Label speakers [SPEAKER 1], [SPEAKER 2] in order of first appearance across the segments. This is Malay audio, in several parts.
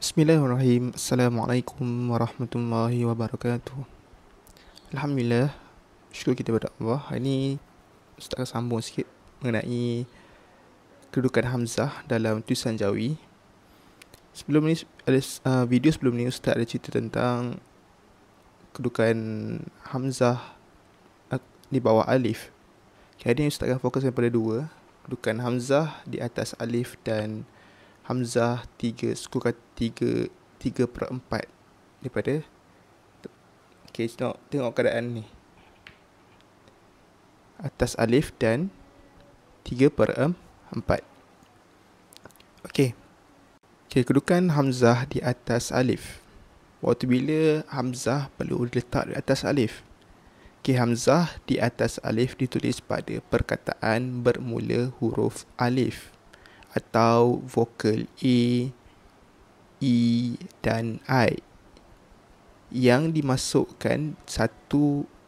[SPEAKER 1] Bismillahirrahmanirrahim. Assalamualaikum warahmatullahi wabarakatuh. Alhamdulillah, syukur kita kepada Allah. Hari ini Ustaz akan sambung sikit mengenai kedudukan Hamzah dalam tulisan Jawi. Sebelum ni ada video sebelum ni Ustaz ada cerita tentang kedudukan Hamzah di bawah alif. Hari ini Ustaz akan fokuskan pada dua, kedudukan Hamzah di atas alif dan Hamzah 3/4 daripada. Okay, tengok keadaan ni. Atas alif dan 3/4. Okay, kedudukan Hamzah di atas alif. Waktu bila Hamzah perlu diletak di atas alif. Okay, Hamzah di atas alif ditulis pada perkataan bermula huruf alif atau vokal A, E dan I yang dimasukkan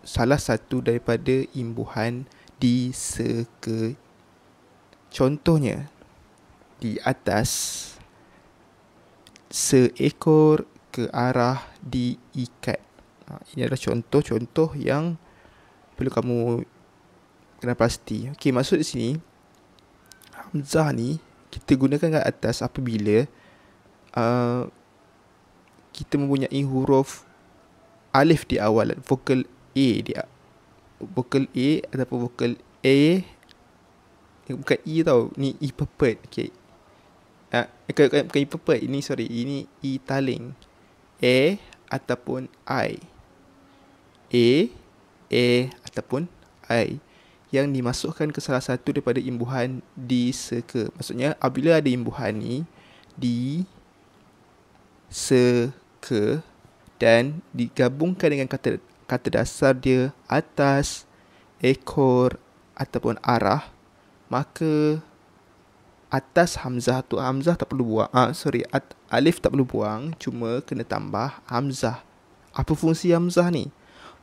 [SPEAKER 1] salah satu daripada imbuhan di contohnya di atas, seekor, ke arah, diikat. Ini adalah contoh-contoh yang perlu kamu kena pasti. Okey, maksud di sini Hamzah ni kita gunakan kat atas apabila kita mempunyai huruf alif di awal, vokal A ataupun vokal A, bukan E tau, ni E pepet. Okay, bukan E pepet, ini E taling. A ataupun I, A ataupun I yang dimasukkan ke salah satu daripada imbuhan di seka. Maksudnya apabila ada imbuhan ni di seka dan digabungkan dengan kata dasar dia atas, ekor ataupun arah, maka atas Hamzah tu Hamzah tak perlu buang. Alif tak perlu buang, cuma kena tambah Hamzah. Apa fungsi Hamzah ni?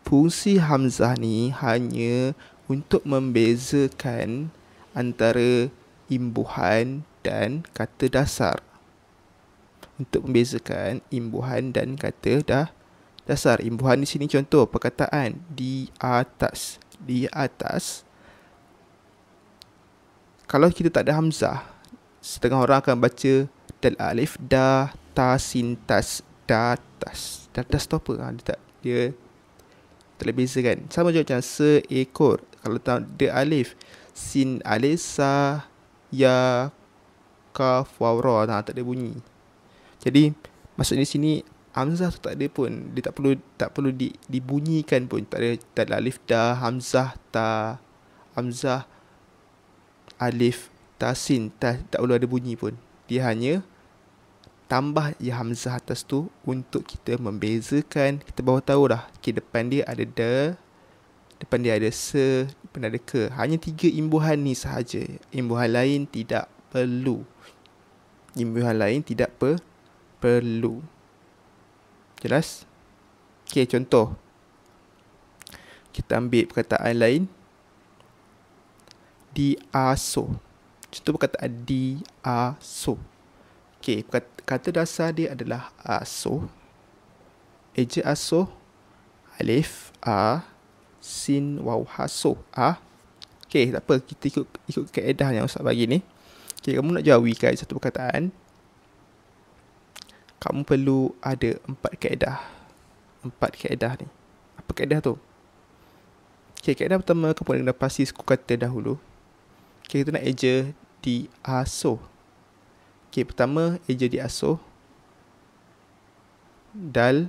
[SPEAKER 1] Fungsi Hamzah ni hanya untuk membezakan antara imbuhan dan kata dasar. Untuk membezakan imbuhan dan kata dasar. Imbuhan di sini contoh perkataan di atas. Di atas. Kalau kita tak ada Hamzah, setengah orang akan baca dal alif da ta sin tas datas. Datas tu apa? Dia tak boleh bezakan. Sama juga macam seekor. Kalau tak ada alif, sin alif sa ya kaf waw ra, tak ada bunyi. Jadi maksudnya sini Hamzah tu tak ada pun, dia tak perlu dibunyikan pun. Tak ada alif da, Hamzah ta, Hamzah alif ta sin ta, tak perlu ada bunyi pun. Dia hanya tambah Hamzah atas tu untuk kita membezakan. Kita baru tahu dah, okay, depan dia ada da, depan dia ada se, depan ada ke. Hanya 3 imbuhan ni sahaja. Imbuhan lain tidak perlu. Imbuhan lain tidak perlu. Jelas? Okay, contoh. Kita ambil perkataan lain. Diasuh. Contoh perkataan diasuh. Okay, kata dasar dia adalah asuh. Eja asuh, alif a, sin waw hasuh a. Okay, tak apa, kita ikut kaedah yang Ustaz bagi ni. Okay, kamu nak jawikan satu perkataan, kamu perlu ada 4 kaedah. 4 kaedah ni. Apa kaedah tu? Okay, kaedah pertama, kamu kena pasti suku kata dahulu. Okay, kita nak eja diasuh. Okay, pertama eja diasuh. Dal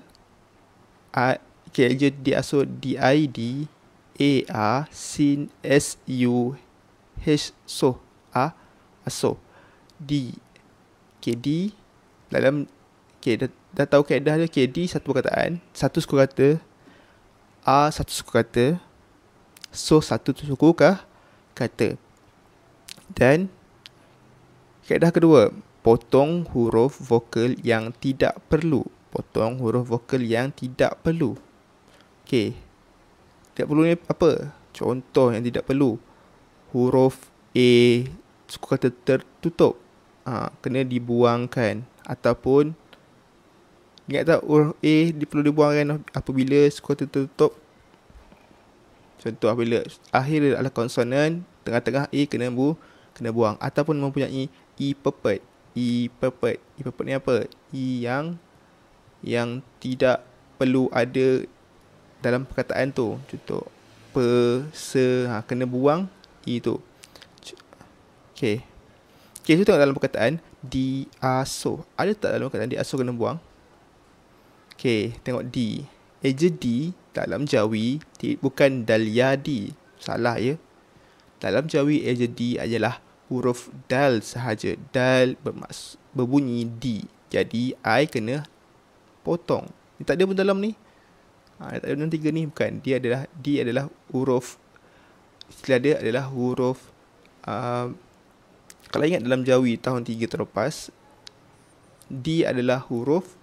[SPEAKER 1] a. Okay, eja diasuh did a sin su h so a asuh. Di. Okay, di dalam. Okay, dah tahu kaedah dia. Okay, di satu perkataan, satu suku kata, a satu suku kata, so satu suku kata. Dan kaedah kedua, potong huruf vokal yang tidak perlu. Potong huruf vokal yang tidak perlu. Okay, tidak perlu ni apa? Contoh yang tidak perlu. Huruf A, suku kata tertutup, kena dibuangkan. Ataupun Ingat tak huruf A perlu dibuangkan apabila skota tertutup. Contoh apabila akhir dia adalah konsonan, tengah-tengah A kena buang. Ataupun mempunyai E pepet. E pepet ni apa? E yang tidak perlu ada dalam perkataan tu. Contoh kena buang E tu. Okay, so tengok dalam perkataan diasuh. Ada tak dalam perkataan diasuh kena buang? Okay, tengok D. Eja D dalam Jawi bukan dal yadi. Salah ya. Dalam Jawi eja D adalah huruf dal sahaja. Dal berbunyi D. Jadi I kena potong. Ni tak ada pun dalam ni. Tak ada dalam 3 ni, bukan. D adalah huruf, istilah dia adalah huruf kalau ingat dalam Jawi tahun 3 terlepas, D adalah huruf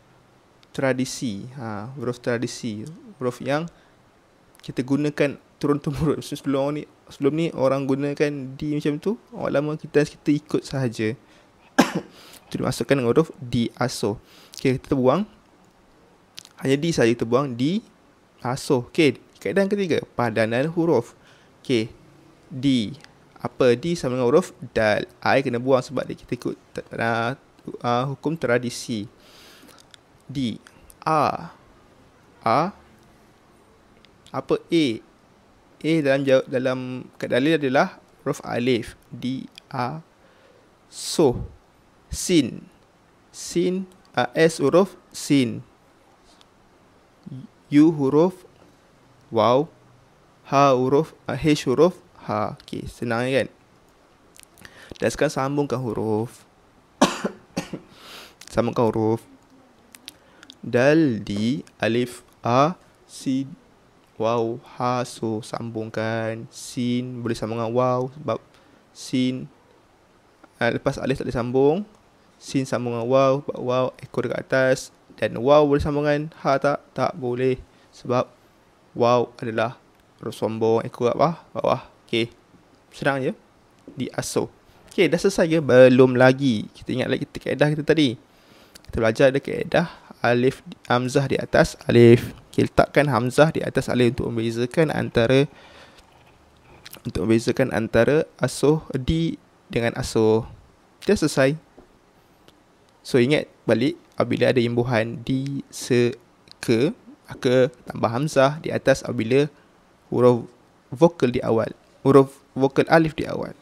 [SPEAKER 1] tradisi. Huruf tradisi. Huruf yang kita gunakan turun-temurun. Sebelum ni orang gunakan D macam tu. Orang lama kita ikut sahaja. Itu dimasukkan dengan huruf D asuh. Okay, kita buang. Hanya D saja kita buang. D asuh. Okay, kaedah yang ketiga, padanan huruf. Okay, D. Apa? D sama dengan huruf dal. I kena buang sebab kita ikut hukum tradisi. D. A. Apa? A. A dalam dalil adalah huruf alif. D. A. So. Sin. S huruf sin. U huruf waw. H huruf ha. Okay, senang kan? Dan sekarang sambungkan huruf. Dal, di, alif, a, sin, waw, ha. So sambungkan. Sin boleh sambung dengan waw sebab sin lepas alif tak boleh sambung. Sin sambung dengan waw sebab waw ekor dekat atas. Dan waw boleh sambung dengan ha tak? Tak boleh sebab waw adalah huruf sombong, ekor kat bawah. Okay, senang je. Diasuh. Okay, dah selesai ke? Belum lagi. Kita ingat lagi kaedah kita tadi. Kita belajar ada kaedah alif hamzah di atas alif. Okay, letakkan hamzah di atas alif untuk membezakan antara asuh di dengan asuh. Dah selesai. So ingat balik, apabila ada imbuhan di, se, ke, maka tambah hamzah di atas apabila huruf vokal di awal. Huruf vokal alif di awal.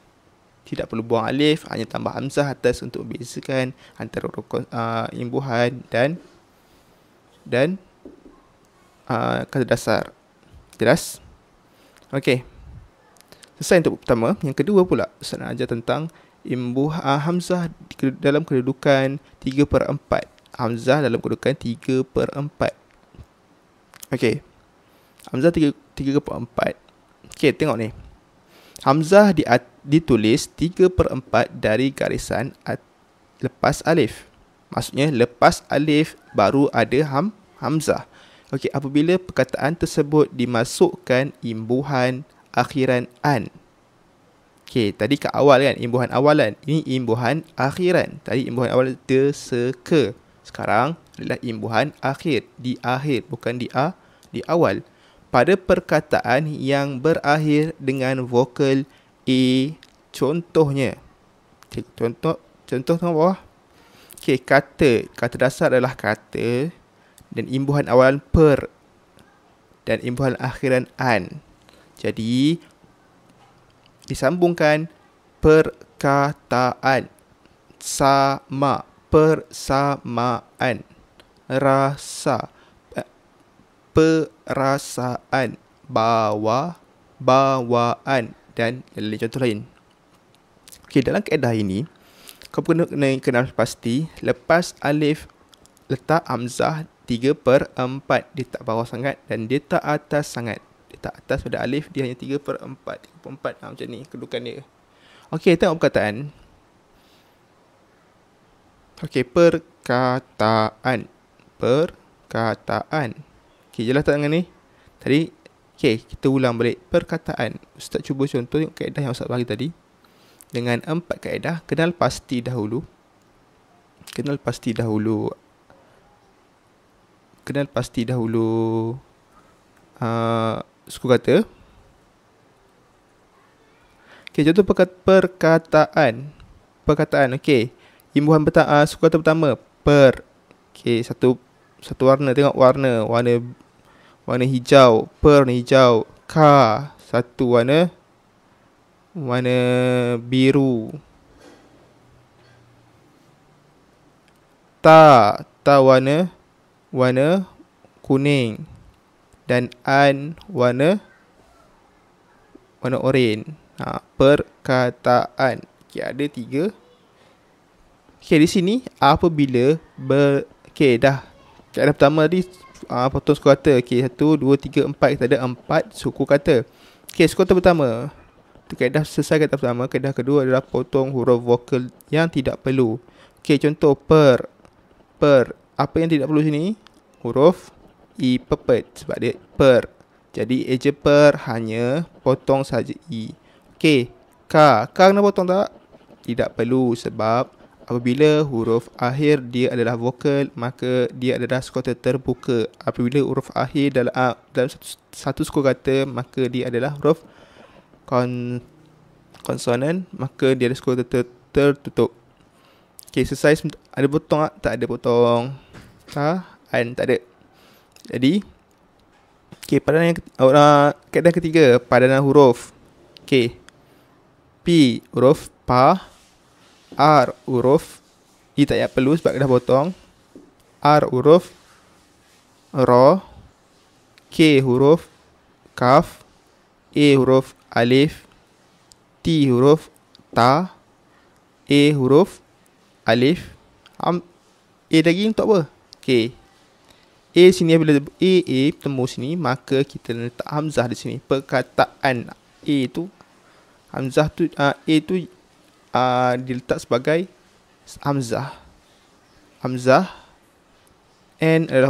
[SPEAKER 1] Tidak perlu buang alif, hanya tambah hamzah atas untuk membezakan antara huruf imbuhan dan kata dasar. Jelas? Okey. Selesai untuk pertama. Yang kedua pula, Ustaz nak ajar tentang hamzah dalam kedudukan 3/4. Hamzah dalam kedudukan 3/4. Okey. Hamzah 3/4. Okey, tengok ni. Hamzah ditulis 3/4 dari garisan lepas alif. Maksudnya lepas alif baru ada hamzah. Okey, apabila perkataan tersebut dimasukkan imbuhan akhiran an. Okey, tadi kat awal kan imbuhan awalan. Ini imbuhan akhiran. Tadi imbuhan awal de, se, ke. Sekarang adalah imbuhan akhir. Di akhir, bukan di awal. Pada perkataan yang berakhir dengan vokal A, contohnya. Okay, contoh tengok bawah. Okey, kata dasar adalah kata dan imbuhan awalan per dan imbuhan akhiran an. Jadi disambungkan perkataan sama, persamaan, rasa, perasaan, bawaan dan lain contoh lain. Okey, dalam kaedah ini kau kena kenal pasti lepas alif letak hamzah 3/4. Dia tak bawah sangat dan dia tak atas sangat. Dia tak atas pada alif, dia hanya 3/4. 3/4 macam ni kedudukan dia. Okey, tengok perkataan. Okey, perkataan. Okey, jelas tak dengan ni? Tadi, okey, kita ulang balik perkataan. Ustaz cuba contoh tengok kaedah yang Ustaz bagi tadi. Dengan 4 kaedah, kenal pasti dahulu kenal pasti dahulu suku kata. Okay, contoh perkataan. Okay, imbuhan suku kata pertama, per. Okay, satu warna, tengok warna hijau, per warna hijau. Ka, satu warna biru. Ta warna kuning. Dan an warna oranye. Perkataan. Okay, ada 3. Okay, di sini apabila okay, dah kaedah pertama tadi potong suku kata. Okay, 1, 2, 3, 4. Kita ada 4 suku kata. Okay, suku kata pertama. Itu kaedah selesai kaedah pertama. Kaedah kedua adalah potong huruf vokal yang tidak perlu. Okay, contoh per. Apa yang tidak perlu sini? Huruf I, pepet. Sebab dia per. Jadi eja per hanya potong saja I. Okay, ka kena potong tak? Tidak perlu, sebab apabila huruf akhir dia adalah vokal, maka dia adalah suku kata terbuka. Apabila huruf akhir dalam satu suku kata, maka dia adalah huruf konsonan, maka dia adalah suku kata tertutup. Okay, selesai. Ada potong tak? Tak ada potong. Tak ada. Jadi okay, padanan kaedah ketiga, padanan huruf. Okay, P huruf pa, R huruf I tak payah perlu sebab dah potong. R huruf ra, K huruf kaf, A huruf alif, T huruf ta, A huruf alif. A lagi untuk apa? Okay, A sini bila A temu sini, maka kita letak hamzah di sini. Perkataan A tu, hamzah tu, A tu diletak sebagai hamzah. N adalah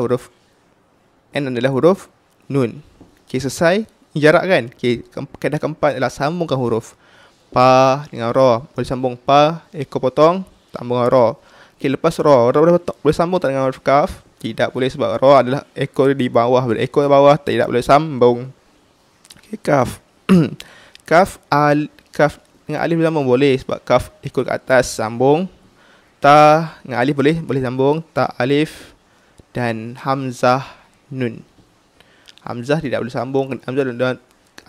[SPEAKER 1] huruf nun. Okay, selesai. Jarak kan? Okay, kaedah keempat adalah sambungkan huruf. Pa dengan ra. Boleh sambung pa, ekor potong, sambung dengan ra. Okay, lepas ra boleh sambung tak dengan huruf kaf? Tidak boleh, sebab ra adalah ekor di bawah. Bila ekor di bawah, tidak boleh sambung. Okay, kaf. Kaf dengan alif sambung boleh, sebab kaf ekor ke atas, sambung. Ta dengan alif boleh sambung, ta alif. Dan hamzah nun. Hamzah tidak boleh sambung.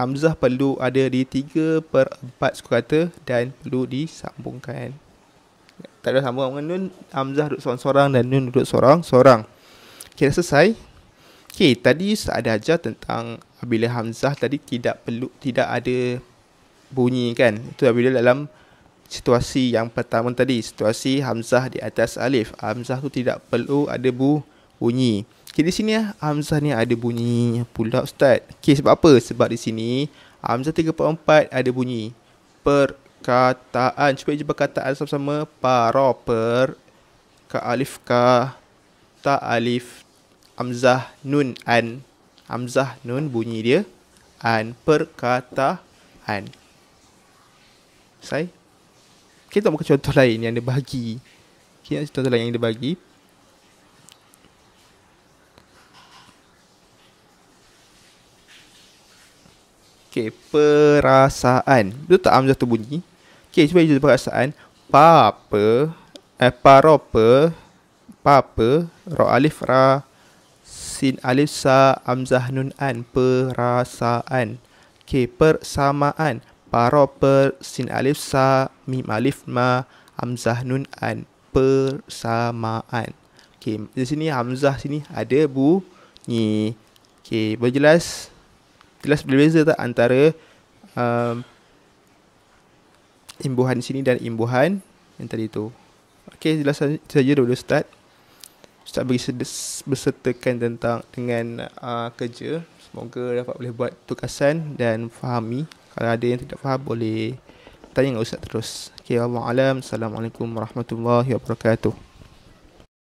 [SPEAKER 1] Hamzah perlu ada di 3/4 suku kata dan perlu disambungkan. Tak ada sambung dengan nun, hamzah duduk sorang-sorang dan nun duduk sorang-sorang. Okay, dah selesai. Okay, tadi saya ada ajar tentang apabila hamzah tadi tidak ada bunyi kan. Itu apabila dalam situasi yang pertama tadi, situasi hamzah di atas alif. Hamzah tu tidak perlu ada bunyi. Okay, di sini hamzah ni ada bunyi pula ustaz. Okay, sebab apa? Sebab di sini hamzah 3/4 ada bunyi. Perkataan. Cuba je perkataan sama-sama. Para, per, ka alif ka, ta alif, hamzah nun an. Hamzah nun bunyi dia an. Perkataan. Selesai. Kita buka contoh lain yang dia bagi. Contoh lain yang dia bagi. Okay, perasaan. Betul tak hamzah tu bunyi? Okay, cuba je perasaan. Papa, paropa, papa, ra alif ra, sin alif sa, hamzah nun an. Perasaan. Okay, persamaan. Paropa, sin alif sa, mim alif ma, hamzah nun an. Persamaan. Okay, di sini hamzah sini ada bunyi. Okay, boleh jelas? Jelas berbeza tak antara imbuhan sini dan imbuhan yang tadi tu? Okey, jelas saja dulu Ustaz. Ustaz bagi bersertakan dengan kerja. Semoga dapat boleh buat tugasan dan fahami. Kalau ada yang tidak faham boleh tanya dengan Ustaz terus. Okey, Allah alam. Assalamualaikum warahmatullahi wabarakatuh.